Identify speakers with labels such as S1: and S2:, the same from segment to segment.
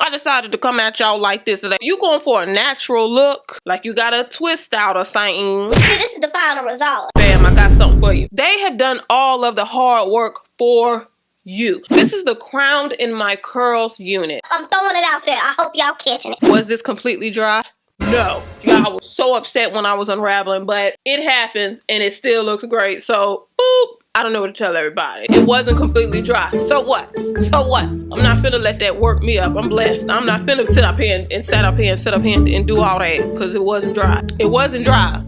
S1: I decided to come at y'all like this today. You going for a natural look, like you got a twist out or something.
S2: See, this is the final result.
S1: Bam, I got something for you. They have done all of the hard work for you. This is the Crowned in My Curls unit.
S2: I'm throwing it out there. I hope y'all catching it.
S1: Was this completely dry? No. Y'all was so upset when I was unraveling, but it happens and it still looks great. So, boop. I don't know what to tell everybody. It wasn't completely dry. So what? So what? I'm not finna let that work me up. I'm blessed. I'm not finna sit up here and sit up here and do all that because it wasn't dry. It wasn't dry.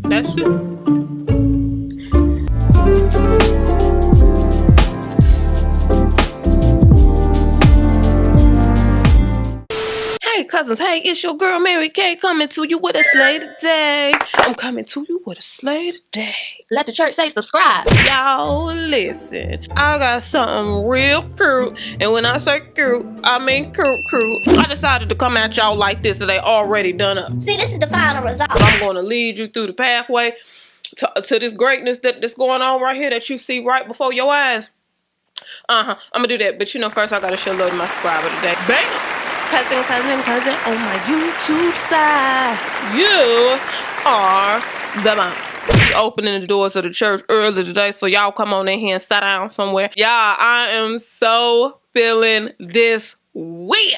S1: That's it. Hey cousins, hey, it's your girl Mary Kay coming to you with a slay today. I'm coming to you with a slay today.
S2: Let the church say subscribe.
S1: Y'all listen, I got something real cute, and when I say cute, I mean cute. I decided to come at y'all like this today, already done up.
S2: See, this is the final result.
S1: I'm going to lead you through the pathway to this greatness that's going on right here that you see right before your eyes. I'm gonna do that, but first I gotta show love to my subscriber today. Bam! Cousin, on my YouTube side, you are the mom. We opening the doors of the church early today, so y'all come on in here and sit down somewhere. Y'all, I am so feeling this wig.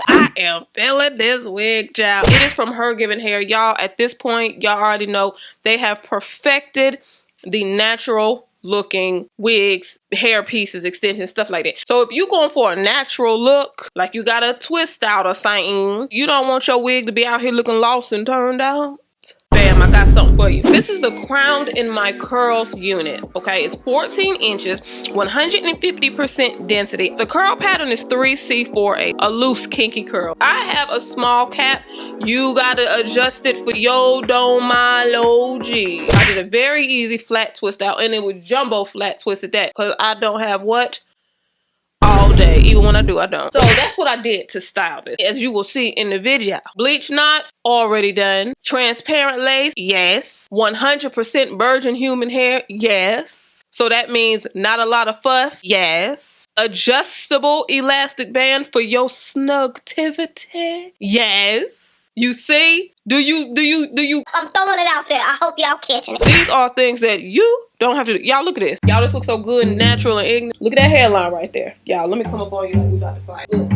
S1: I am feeling this wig, child. It is from HerGivenHair. Y'all, at this point, y'all already know they have perfected the natural looking wigs, hair pieces, extensions, stuff like that. So if you going for a natural look, like you got a twist out or something, you don't want your wig to be out here looking lost and turned out, bam, I got something for you. This is the Crowned in My Curls unit, okay? It's 14 inches, 150% density. The curl pattern is 3C48, a loose kinky curl. I have a small cap. You gotta adjust it for your OMG. I did a very easy flat twist out, and it was jumbo flat twist at that, because I don't have what? All day. Even when I do, I don't. So that's what I did to style this, as you will see in the video. Bleach knots, already done. Transparent lace, yes. 100% virgin human hair, yes. So that means not a lot of fuss, yes. Adjustable elastic band for your snugtivity, yes. You see? Do you?
S2: I'm throwing it out there. I hope y'all catching it.
S1: These are things that you don't have to do. Y'all, look at this. Y'all, this looks so good and natural and ignorant. Look at that hairline right there. Y'all, let me come up on you like we about to fight. Look.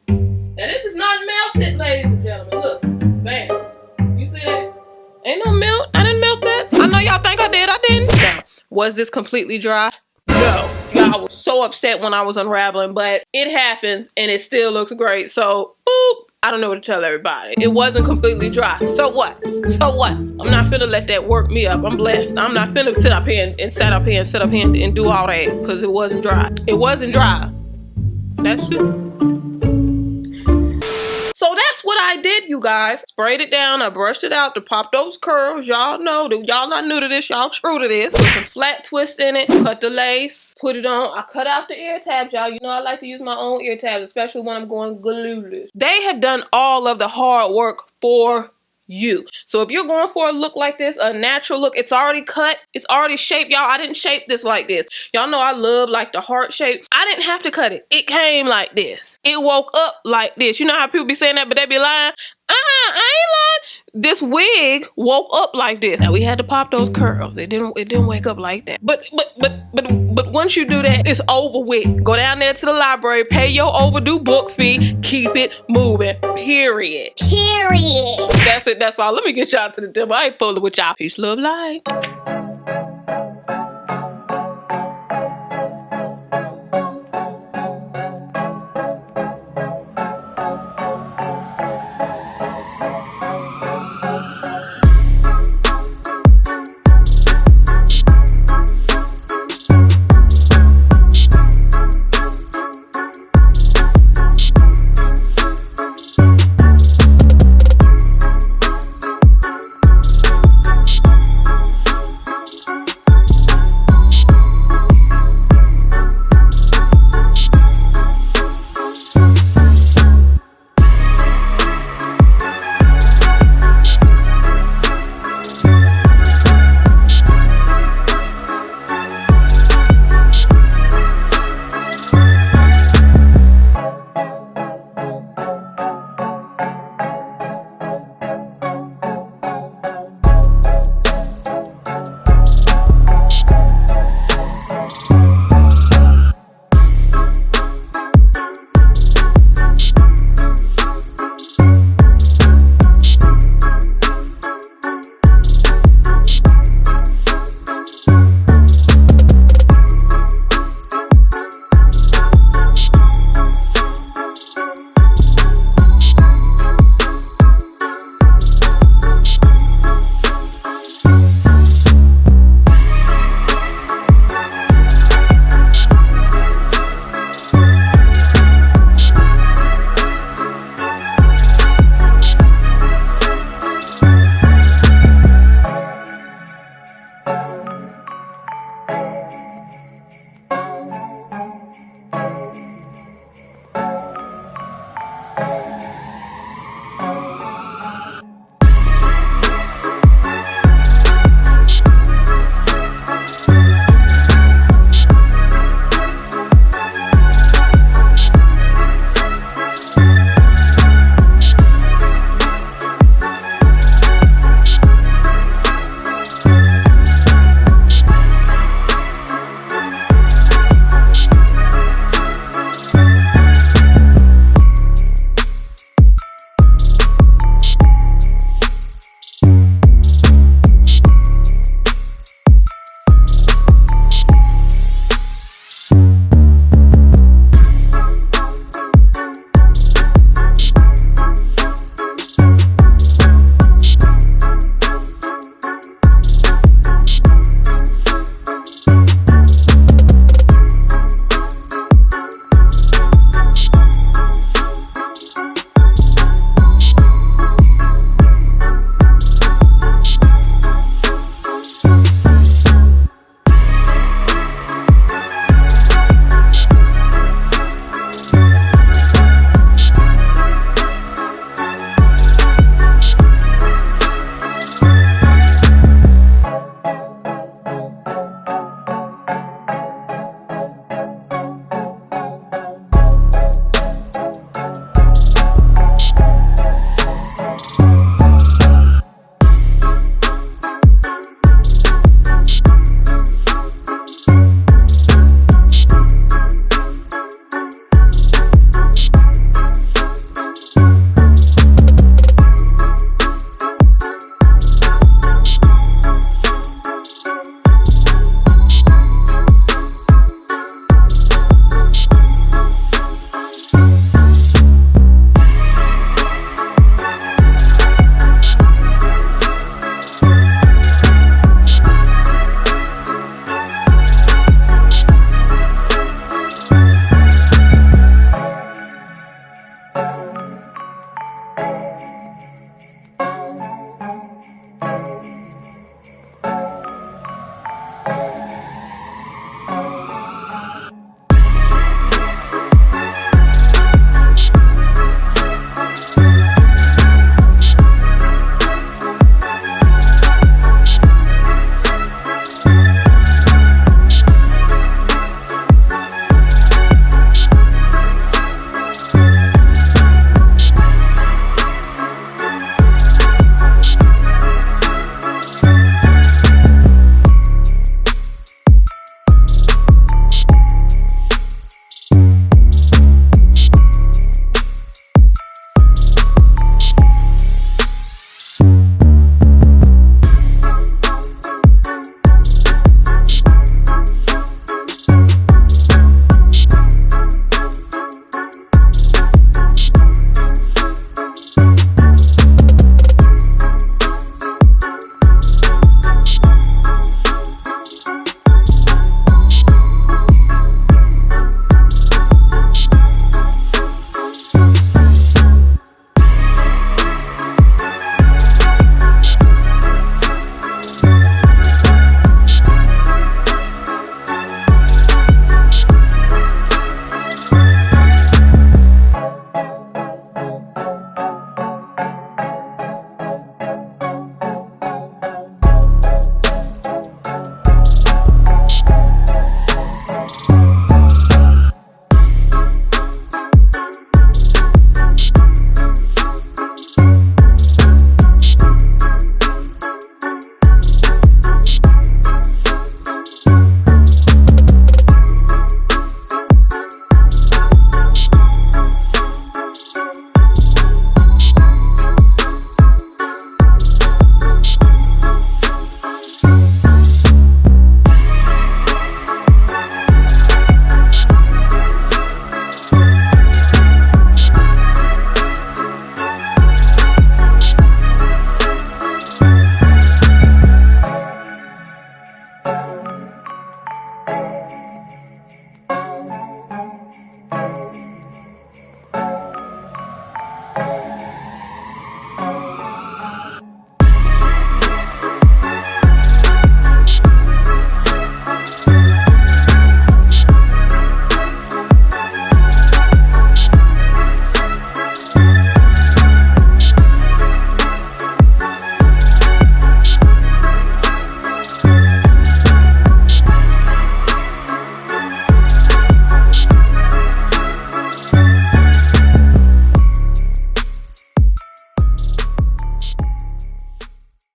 S1: Now, this is not melted, ladies and gentlemen. Look. Bam. You see that? Ain't no melt. I didn't melt that. I know y'all think I did. I didn't. Now, was this completely dry? No. Y'all was so upset when I was unraveling, but it happens and it still looks great. So, boop. I don't know what to tell everybody. It wasn't completely dry. So what? So what? I'm not finna let that work me up. I'm blessed. I'm not finna sit up here and sit up here and do all that because it wasn't dry. It wasn't dry. That's it. So that's what I did, you guys. Sprayed it down. I brushed it out to pop those curls. Y'all know. Y'all not new to this. Y'all true to this. Put some flat twist in it. Cut the lace. Put it on. I cut out the ear tabs, y'all. You know I like to use my own ear tabs, especially when I'm going glueless. They have done all of the hard work for you. So if you're going for a look like this, a natural look, it's already cut, it's already shaped. Y'all, I didn't shape this like this. Y'all know I love like the heart shape. I didn't have to cut it. It came like this. It woke up like this. You know how people be saying that, but they be lying? I ain't lying. This wig woke up like this. Now we had to pop those curls. It didn't wake up like that. But once you do that, it's over with. Go down there to the library, pay your overdue book fee, keep it moving. Period.
S2: Period.
S1: That's it. That's all. Let me get y'all to the demo. I ain't fooling with y'all. Peace, love, light.